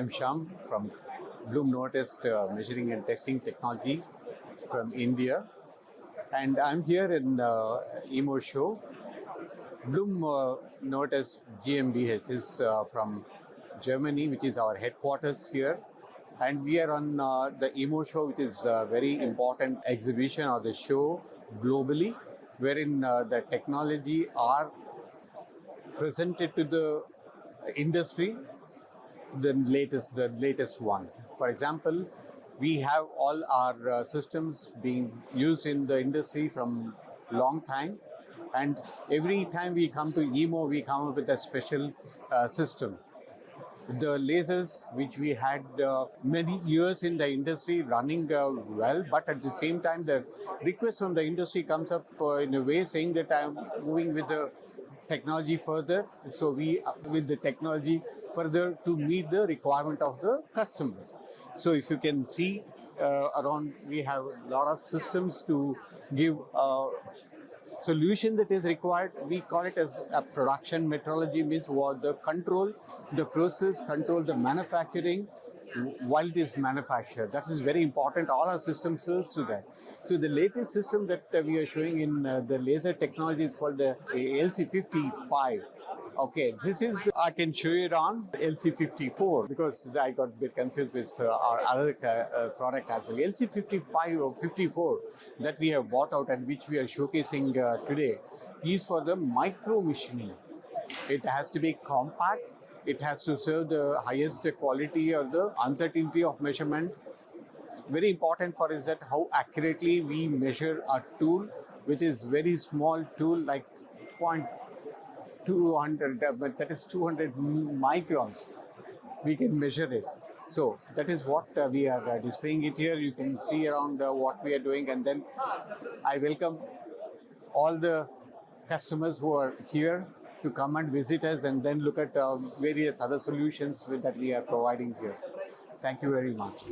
I'm Shyam from Blum-Novotest Measuring and Testing Technology from India. And I'm here in EMO show. Blum-Novotest GmbH is from Germany, which is our headquarters here. And we are on the EMO show, which is a very important exhibition or the show globally, wherein the technology are presented to the industry, the latest one. For example, we have all our systems being used in the industry from long time, and every time we come to EMO, we come up with a special system. The lasers, which we had many years in the industry running well, but at the same time, the request from the industry comes up in a way saying that I'm moving with the technology further. So we with the technology further to meet the requirement of the customers. So if you can see around, we have a lot of systems to give solution that is required. We call it as a production metrology, means what the control, the process, control the manufacturing while it is manufactured. That is very important. All our systems serve to that. So the latest system that we are showing in the laser technology is called the LC55. Okay, this is, I can show it on LC54 because I got a bit confused with our other product as well. LC55 or 54 that we have bought out and which we are showcasing today is for the micro machining. It has to be compact. It has to serve the highest quality or the uncertainty of measurement. Very important for us that how accurately we measure a tool, which is very small tool like 0.200, but that is 200 microns. We can measure it. So that is what we are displaying it here. You can see around what we are doing, and then I welcome all the customers who are here to come and visit us and then look at various other solutions that we are providing here. Thank you very much.